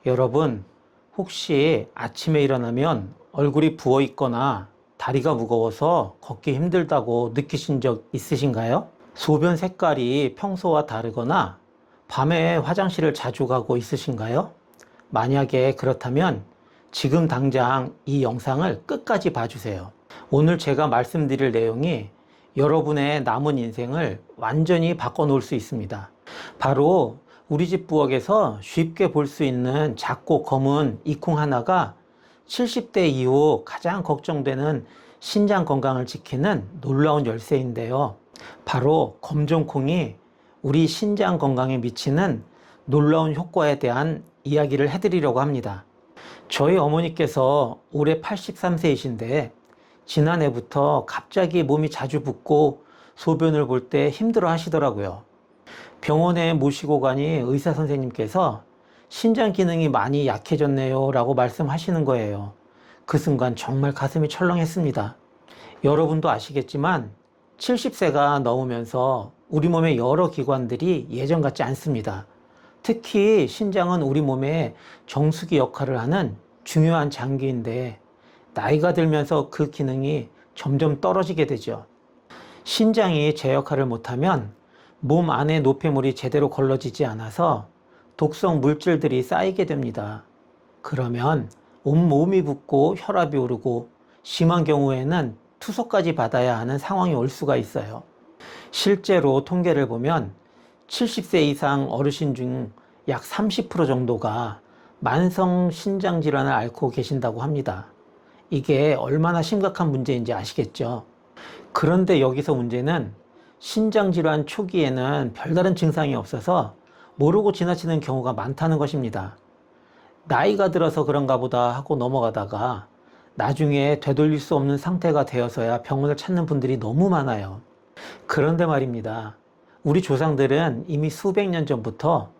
여러분, 혹시 아침에 일어나면 얼굴이 부어 있거나 다리가 무거워서 걷기 힘들다고 느끼신 적 있으신가요? 소변 색깔이 평소와 다르거나 밤에 화장실을 자주 가고 있으신가요? 만약에 그렇다면 지금 당장 이 영상을 끝까지 봐주세요. 오늘 제가 말씀드릴 내용이 여러분의 남은 인생을 완전히 바꿔놓을 수 있습니다. 바로 우리 집 부엌에서 쉽게 볼 수 있는 작고 검은 이 콩 하나가 70대 이후 가장 걱정되는 신장 건강을 지키는 놀라운 열쇠인데요. 바로 검정콩이 우리 신장 건강에 미치는 놀라운 효과에 대한 이야기를 해드리려고 합니다. 저희 어머니께서 올해 83세이신데 지난해부터 갑자기 몸이 자주 붓고 소변을 볼 때 힘들어 하시더라고요. 병원에 모시고 가니 의사 선생님께서 신장 기능이 많이 약해졌네요 라고 말씀하시는 거예요. 그 순간 정말 가슴이 철렁했습니다. 여러분도 아시겠지만 70세가 넘으면서 우리 몸의 여러 기관들이 예전 같지 않습니다. 특히 신장은 우리 몸의 정수기 역할을 하는 중요한 장기인데 나이가 들면서 그 기능이 점점 떨어지게 되죠. 신장이 제 역할을 못하면 몸 안에 노폐물이 제대로 걸러지지 않아서 독성 물질들이 쌓이게 됩니다. 그러면 온몸이 붓고 혈압이 오르고 심한 경우에는 투소까지 받아야 하는 상황이 올 수가 있어요. 실제로 통계를 보면 70세 이상 어르신 중 약 30% 정도가 만성 신장 질환을 앓고 계신다고 합니다. 이게 얼마나 심각한 문제인지 아시겠죠? 그런데 여기서 문제는 신장 질환 초기에는 별다른 증상이 없어서 모르고 지나치는 경우가 많다는 것입니다. 나이가 들어서 그런가 보다 하고 넘어가다가 나중에 되돌릴 수 없는 상태가 되어서야 병원을 찾는 분들이 너무 많아요. 그런데 말입니다. 우리 조상들은 이미 수백 년 전부터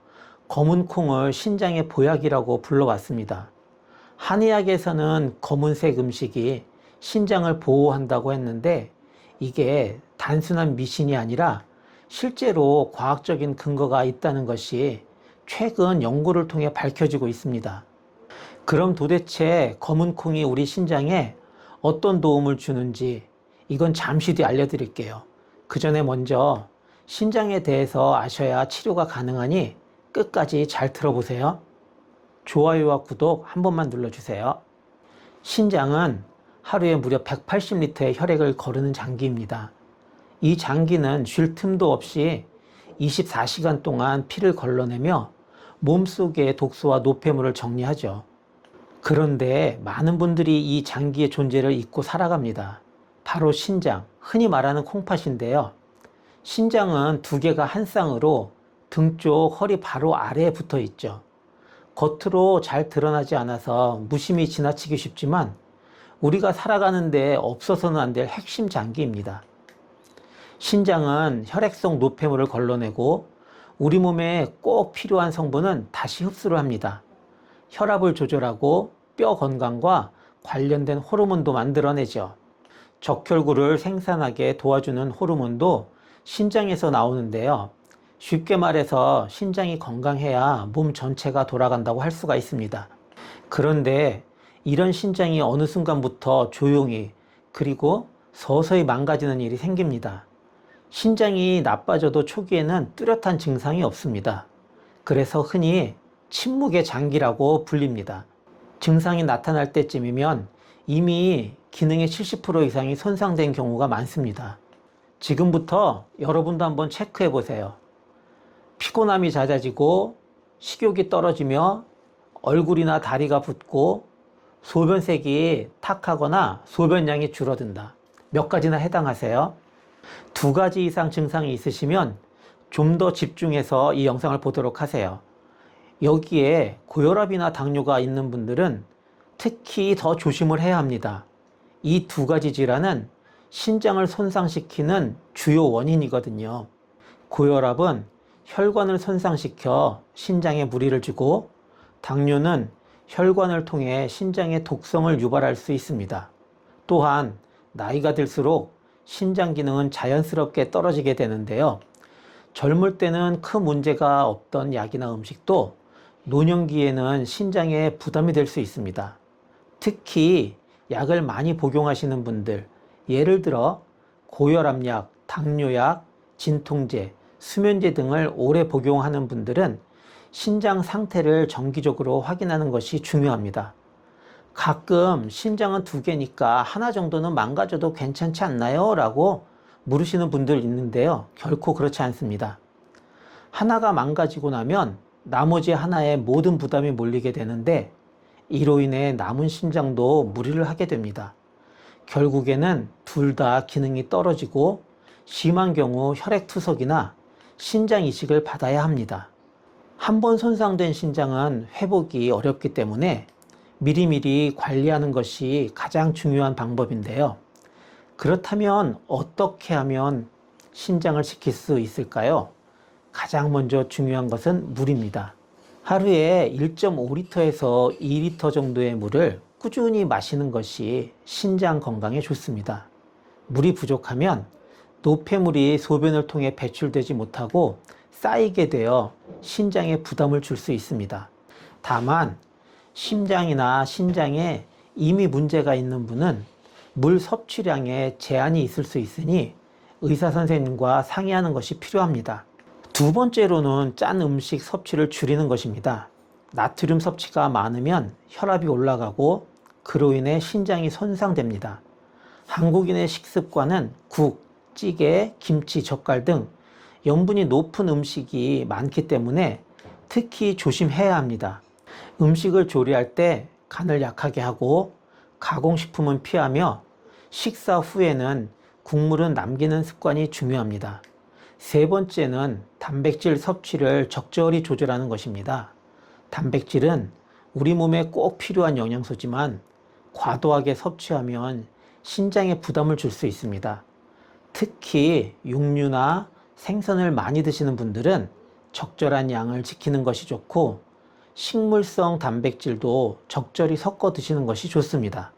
검은 콩을 신장의 보약이라고 불러왔습니다. 한의학에서는 검은색 음식이 신장을 보호한다고 했는데 이게 단순한 미신이 아니라 실제로 과학적인 근거가 있다는 것이 최근 연구를 통해 밝혀지고 있습니다. 그럼 도대체 검은 콩이 우리 신장에 어떤 도움을 주는지 이건 잠시 뒤에 알려드릴게요. 그 전에 먼저 신장에 대해서 아셔야 치료가 가능하니 끝까지 잘 들어보세요. 좋아요와 구독 한 번만 눌러주세요. 신장은 하루에 무려 180리터의 혈액을 거르는 장기입니다. 이 장기는 쉴 틈도 없이 24시간 동안 피를 걸러내며 몸속의 독소와 노폐물을 정리하죠. 그런데 많은 분들이 이 장기의 존재를 잊고 살아갑니다. 바로 신장, 흔히 말하는 콩팥인데요. 신장은 두 개가 한 쌍으로 등 쪽 허리 바로 아래에 붙어 있죠. 겉으로 잘 드러나지 않아서 무심히 지나치기 쉽지만 우리가 살아가는데 없어서는 안 될 핵심 장기입니다. 신장은 혈액성 노폐물을 걸러내고 우리 몸에 꼭 필요한 성분은 다시 흡수를 합니다. 혈압을 조절하고 뼈 건강과 관련된 호르몬도 만들어내죠. 적혈구를 생산하게 도와주는 호르몬도 신장에서 나오는데요. 쉽게 말해서 신장이 건강해야 몸 전체가 돌아간다고 할 수가 있습니다. 그런데 이런 신장이 어느 순간부터 조용히 그리고 서서히 망가지는 일이 생깁니다. 신장이 나빠져도 초기에는 뚜렷한 증상이 없습니다. 그래서 흔히 침묵의 장기라고 불립니다. 증상이 나타날 때쯤이면 이미 기능의 70% 이상이 손상된 경우가 많습니다. 지금부터 여러분도 한번 체크해 보세요. 피곤함이 잦아지고 식욕이 떨어지며 얼굴이나 다리가 붓고 소변색이 탁하거나 소변량이 줄어든다. 몇 가지나 해당하세요? 두 가지 이상 증상이 있으시면 좀 더 집중해서 이 영상을 보도록 하세요. 여기에 고혈압이나 당뇨가 있는 분들은 특히 더 조심을 해야 합니다. 이 두 가지 질환은 신장을 손상시키는 주요 원인이거든요. 고혈압은 혈관을 손상시켜 신장에 무리를 주고 당뇨는 혈관을 통해 신장에 독성을 유발할 수 있습니다. 또한 나이가 들수록 신장 기능은 자연스럽게 떨어지게 되는데요. 젊을 때는 큰 문제가 없던 약이나 음식도 노년기에는 신장에 부담이 될 수 있습니다. 특히 약을 많이 복용하시는 분들, 예를 들어 고혈압약, 당뇨약, 진통제, 수면제 등을 오래 복용하는 분들은 신장 상태를 정기적으로 확인하는 것이 중요합니다. 가끔 신장은 두 개니까 하나 정도는 망가져도 괜찮지 않나요? 라고 물으시는 분들 있는데요. 결코 그렇지 않습니다. 하나가 망가지고 나면 나머지 하나에 모든 부담이 몰리게 되는데 이로 인해 남은 신장도 무리를 하게 됩니다. 결국에는 둘 다 기능이 떨어지고 심한 경우 혈액투석이나 신장 이식을 받아야 합니다. 한번 손상된 신장은 회복이 어렵기 때문에 미리미리 관리하는 것이 가장 중요한 방법인데요. 그렇다면 어떻게 하면 신장을 지킬 수 있을까요? 가장 먼저 중요한 것은 물입니다. 하루에 1.5리터에서 2리터 정도의 물을 꾸준히 마시는 것이 신장 건강에 좋습니다. 물이 부족하면 노폐물이 소변을 통해 배출되지 못하고 쌓이게 되어 신장에 부담을 줄 수 있습니다. 다만 심장이나 신장에 이미 문제가 있는 분은 물 섭취량에 제한이 있을 수 있으니 의사 선생님과 상의하는 것이 필요합니다. 두 번째로는 짠 음식 섭취를 줄이는 것입니다. 나트륨 섭취가 많으면 혈압이 올라가고 그로 인해 신장이 손상됩니다. 한국인의 식습관은 국, 찌개, 김치, 젓갈 등 염분이 높은 음식이 많기 때문에 특히 조심해야 합니다. 음식을 조리할 때 간을 약하게 하고 가공식품은 피하며 식사 후에는 국물은 남기는 습관이 중요합니다. 세 번째는 단백질 섭취를 적절히 조절하는 것입니다. 단백질은 우리 몸에 꼭 필요한 영양소지만 과도하게 섭취하면 신장에 부담을 줄 수 있습니다. 특히 육류나 생선을 많이 드시는 분들은 적절한 양을 지키는 것이 좋고 식물성 단백질도 적절히 섞어 드시는 것이 좋습니다.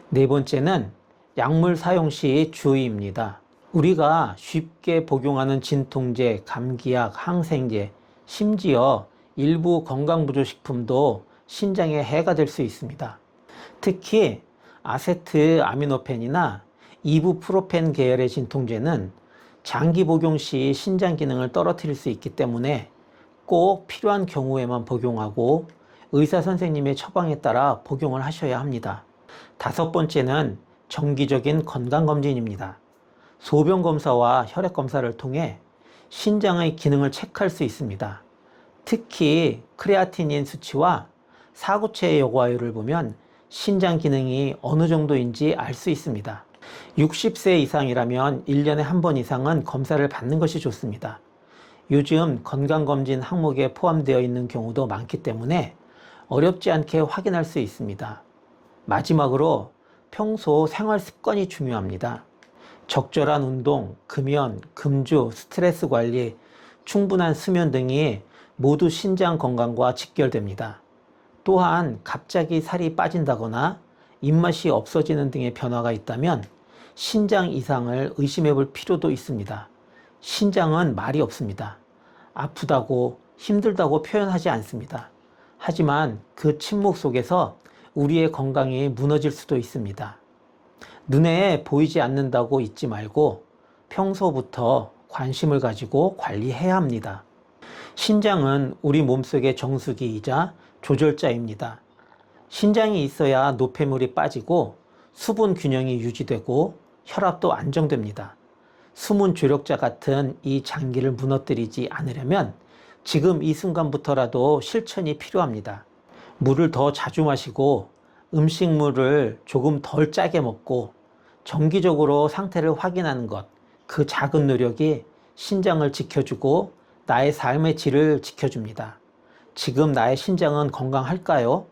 네 번째는 약물 사용 시 주의입니다. 우리가 쉽게 복용하는 진통제, 감기약, 항생제, 심지어 일부 건강보조식품도 신장에 해가 될 수 있습니다. 특히 아세트아미노펜이나 이부프로펜 계열의 진통제는 장기 복용 시 신장 기능을 떨어뜨릴 수 있기 때문에 꼭 필요한 경우에만 복용하고 의사 선생님의 처방에 따라 복용을 하셔야 합니다. 다섯 번째는 정기적인 건강검진입니다. 소변검사와 혈액검사를 통해 신장의 기능을 체크할 수 있습니다. 특히 크레아티닌 수치와 사구체 여과율을 보면 신장 기능이 어느 정도인지 알 수 있습니다. 60세 이상이라면 1년에 한 번 이상은 검사를 받는 것이 좋습니다. 요즘 건강검진 항목에 포함되어 있는 경우도 많기 때문에 어렵지 않게 확인할 수 있습니다. 마지막으로 평소 생활 습관이 중요합니다. 적절한 운동, 금연, 금주, 스트레스 관리, 충분한 수면 등이 모두 신장 건강과 직결됩니다. 또한 갑자기 살이 빠진다거나 입맛이 없어지는 등의 변화가 있다면 신장 이상을 의심해 볼 필요도 있습니다. 신장은 말이 없습니다. 아프다고 힘들다고 표현하지 않습니다. 하지만 그 침묵 속에서 우리의 건강이 무너질 수도 있습니다. 눈에 보이지 않는다고 잊지 말고 평소부터 관심을 가지고 관리해야 합니다. 신장은 우리 몸속의 정수기이자 조절자입니다. 신장이 있어야 노폐물이 빠지고 수분 균형이 유지되고 혈압도 안정됩니다. 숨은 조력자 같은 이 장기를 무너뜨리지 않으려면 지금 이 순간부터라도 실천이 필요합니다. 물을 더 자주 마시고 음식물을 조금 덜 짜게 먹고 정기적으로 상태를 확인하는 것, 그 작은 노력이 신장을 지켜주고 나의 삶의 질을 지켜줍니다. 지금 나의 신장은 건강할까요?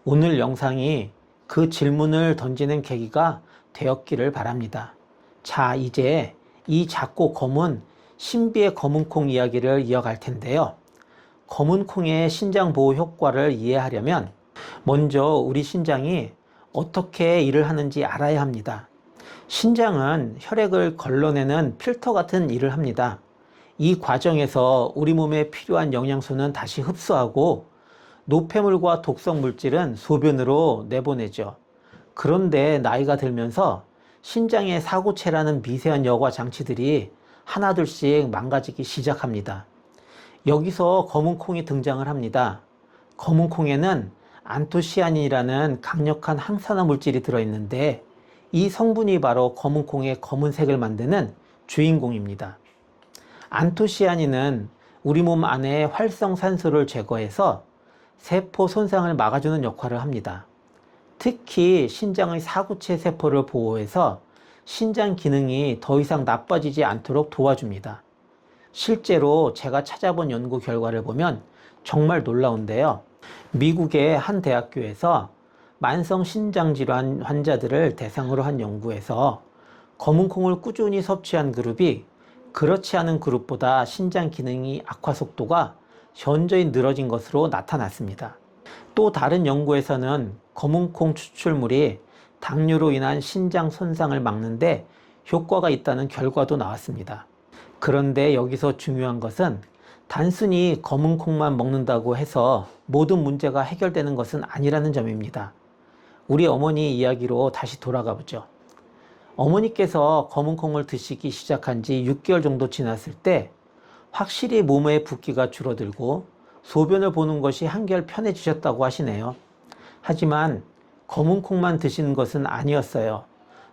오늘 영상이 그 질문을 던지는 계기가 되었기를 바랍니다. 자, 이제 이 작고 검은 신비의 검은콩 이야기를 이어갈 텐데요. 검은콩의 신장 보호 효과를 이해하려면 먼저 우리 신장이 어떻게 일을 하는지 알아야 합니다. 신장은 혈액을 걸러내는 필터 같은 일을 합니다. 이 과정에서 우리 몸에 필요한 영양소는 다시 흡수하고 노폐물과 독성 물질은 소변으로 내보내죠. 그런데 나이가 들면서 신장의 사구체라는 미세한 여과 장치들이 하나둘씩 망가지기 시작합니다. 여기서 검은 콩이 등장을 합니다. 검은 콩에는 안토시아닌이라는 강력한 항산화 물질이 들어있는데 이 성분이 바로 검은 콩의 검은색을 만드는 주인공입니다. 안토시아닌은 우리 몸 안에 활성산소를 제거해서 세포 손상을 막아주는 역할을 합니다. 특히 신장의 사구체 세포를 보호해서 신장 기능이 더 이상 나빠지지 않도록 도와줍니다. 실제로 제가 찾아본 연구 결과를 보면 정말 놀라운데요. 미국의 한 대학교에서 만성 신장질환 환자들을 대상으로 한 연구에서 검은 콩을 꾸준히 섭취한 그룹이 그렇지 않은 그룹보다 신장 기능이 악화 속도가 현저히 늘어진 것으로 나타났습니다. 또 다른 연구에서는 검은 콩 추출물이 당뇨로 인한 신장 손상을 막는데 효과가 있다는 결과도 나왔습니다. 그런데 여기서 중요한 것은 단순히 검은 콩만 먹는다고 해서 모든 문제가 해결되는 것은 아니라는 점입니다. 우리 어머니 이야기로 다시 돌아가 보죠. 어머니께서 검은 콩을 드시기 시작한 지 6개월 정도 지났을 때 확실히 몸의 붓기가 줄어들고 소변을 보는 것이 한결 편해지셨다고 하시네요. 하지만 검은 콩만 드시는 것은 아니었어요.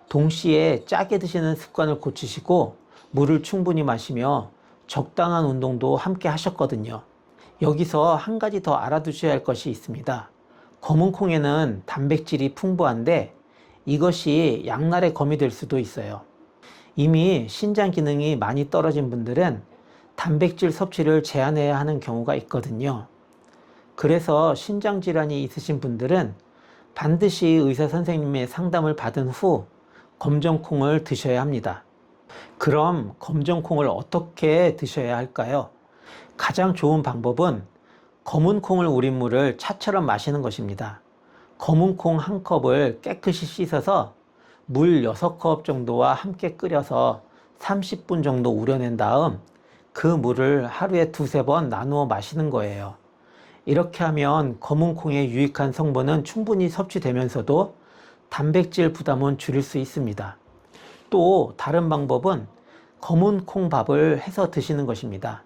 동시에 짜게 드시는 습관을 고치시고 물을 충분히 마시며 적당한 운동도 함께 하셨거든요. 여기서 한 가지 더 알아두셔야 할 것이 있습니다. 검은 콩에는 단백질이 풍부한데 이것이 양날의 검이 될 수도 있어요. 이미 신장 기능이 많이 떨어진 분들은 단백질 섭취를 제한해야 하는 경우가 있거든요. 그래서 신장 질환이 있으신 분들은 반드시 의사 선생님의 상담을 받은 후 검정콩을 드셔야 합니다. 그럼 검정콩을 어떻게 드셔야 할까요? 가장 좋은 방법은 검은 콩을 우린 물을 차처럼 마시는 것입니다. 검은 콩 한 컵을 깨끗이 씻어서 물 6컵 정도와 함께 끓여서 30분 정도 우려낸 다음 그 물을 하루에 2~3번 나누어 마시는 거예요. 이렇게 하면 검은 콩의 유익한 성분은 충분히 섭취되면서도 단백질 부담은 줄일 수 있습니다. 또 다른 방법은 검은 콩밥을 해서 드시는 것입니다.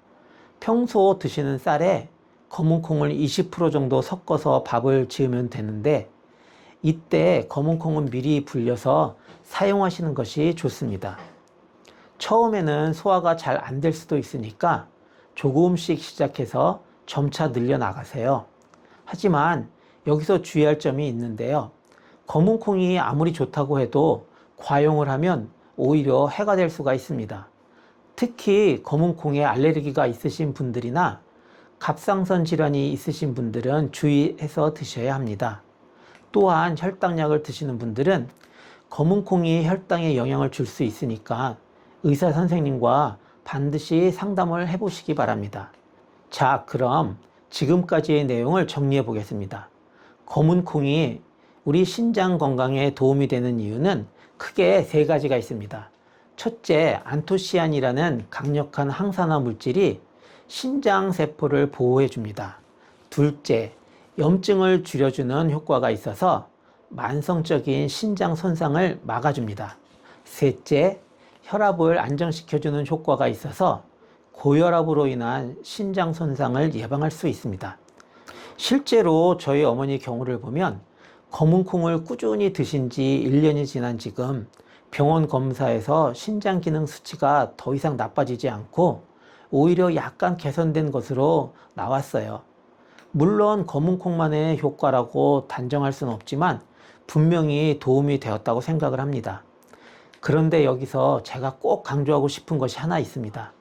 평소 드시는 쌀에 검은 콩을 20% 정도 섞어서 밥을 지으면 되는데 이때 검은 콩은 미리 불려서 사용하시는 것이 좋습니다. 처음에는 소화가 잘 안 될 수도 있으니까 조금씩 시작해서 점차 늘려 나가세요. 하지만 여기서 주의할 점이 있는데요. 검은 콩이 아무리 좋다고 해도 과용을 하면 오히려 해가 될 수가 있습니다. 특히 검은 콩에 알레르기가 있으신 분들이나 갑상선 질환이 있으신 분들은 주의해서 드셔야 합니다. 또한 혈당약을 드시는 분들은 검은 콩이 혈당에 영향을 줄 수 있으니까 의사 선생님과 반드시 상담을 해보시기 바랍니다. 자, 그럼 지금까지의 내용을 정리해 보겠습니다. 검은 콩이 우리 신장 건강에 도움이 되는 이유는 크게 3가지가 있습니다. 첫째, 안토시아닌이라는 강력한 항산화 물질이 신장 세포를 보호해 줍니다. 둘째, 염증을 줄여주는 효과가 있어서 만성적인 신장 손상을 막아줍니다. 셋째, 혈압을 안정시켜주는 효과가 있어서 고혈압으로 인한 신장 손상을 예방할 수 있습니다. 실제로 저희 어머니 경우를 보면 검은 콩을 꾸준히 드신 지 1년이 지난 지금 병원 검사에서 신장 기능 수치가 더 이상 나빠지지 않고 오히려 약간 개선된 것으로 나왔어요. 물론 검은 콩만의 효과라고 단정할 수는 없지만 분명히 도움이 되었다고 생각을 합니다. 그런데 여기서 제가 꼭 강조하고 싶은 것이 하나 있습니다.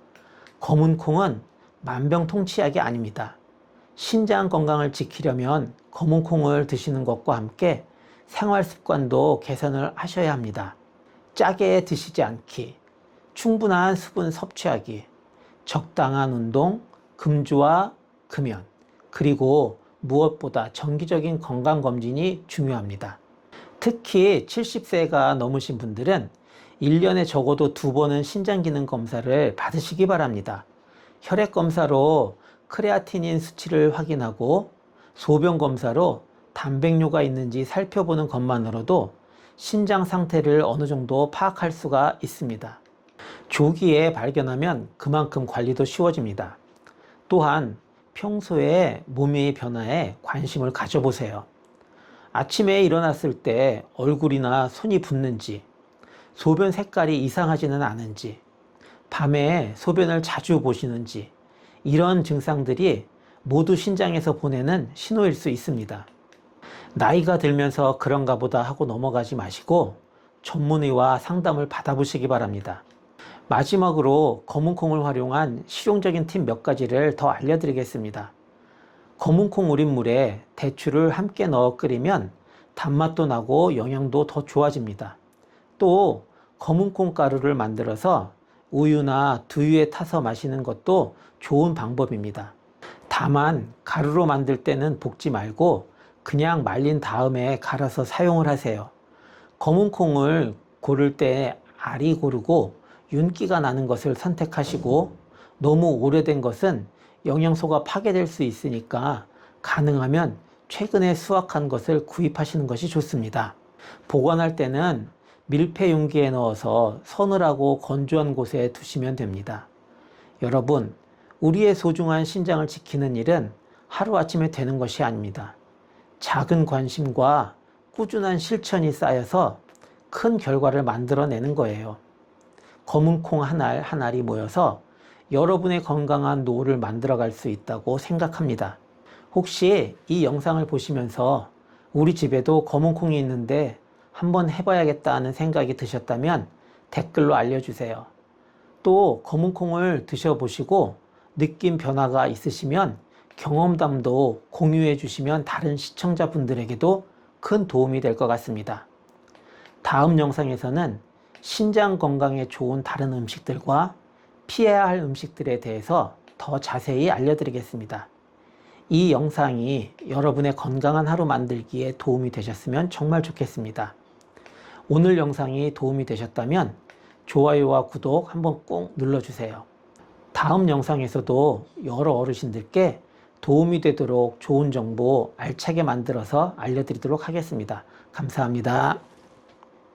검은 콩은 만병통치약이 아닙니다. 신장 건강을 지키려면 검은 콩을 드시는 것과 함께 생활 습관도 개선을 하셔야 합니다. 짜게 드시지 않기, 충분한 수분 섭취하기, 적당한 운동, 금주와 금연, 그리고 무엇보다 정기적인 건강검진이 중요합니다. 특히 70세가 넘으신 분들은 1년에 적어도 2번은 신장기능 검사를 받으시기 바랍니다. 혈액검사로 크레아티닌 수치를 확인하고 소변 검사로 단백뇨가 있는지 살펴보는 것만으로도 신장 상태를 어느 정도 파악할 수가 있습니다. 조기에 발견하면 그만큼 관리도 쉬워집니다. 또한 평소에 몸의 변화에 관심을 가져보세요. 아침에 일어났을 때 얼굴이나 손이 붓는지, 소변 색깔이 이상하지는 않은지, 밤에 소변을 자주 보시는지, 이런 증상들이 모두 신장에서 보내는 신호일 수 있습니다. 나이가 들면서 그런가 보다 하고 넘어가지 마시고 전문의와 상담을 받아보시기 바랍니다. 마지막으로 검은콩을 활용한 실용적인 팁 몇 가지를 더 알려드리겠습니다. 검은콩 우린 물에 대추를 함께 넣어 끓이면 단맛도 나고 영양도 더 좋아집니다. 또 검은콩 가루를 만들어서 우유나 두유에 타서 마시는 것도 좋은 방법입니다. 다만 가루로 만들 때는 볶지 말고 그냥 말린 다음에 갈아서 사용을 하세요. 검은콩을 고를 때 알이 고르고 윤기가 나는 것을 선택하시고 너무 오래된 것은 영양소가 파괴될 수 있으니까 가능하면 최근에 수확한 것을 구입하시는 것이 좋습니다. 보관할 때는 밀폐 용기에 넣어서 서늘하고 건조한 곳에 두시면 됩니다. 여러분, 우리의 소중한 신장을 지키는 일은 하루아침에 되는 것이 아닙니다. 작은 관심과 꾸준한 실천이 쌓여서 큰 결과를 만들어내는 거예요. 검은콩 한 알 한 알이 모여서 여러분의 건강한 노후를 만들어갈 수 있다고 생각합니다. 혹시 이 영상을 보시면서 우리 집에도 검은콩이 있는데 한번 해봐야겠다 하는 생각이 드셨다면 댓글로 알려주세요. 또 검은콩을 드셔보시고 느낀 변화가 있으시면 경험담도 공유해 주시면 다른 시청자분들에게도 큰 도움이 될 것 같습니다. 다음 영상에서는 신장 건강에 좋은 다른 음식들과 피해야 할 음식들에 대해서 더 자세히 알려드리겠습니다. 이 영상이 여러분의 건강한 하루 만들기에 도움이 되셨으면 정말 좋겠습니다. 오늘 영상이 도움이 되셨다면 좋아요와 구독 한번 꼭 눌러주세요. 다음 영상에서도 여러 어르신들께 도움이 되도록 좋은 정보 알차게 만들어서 알려드리도록 하겠습니다. 감사합니다.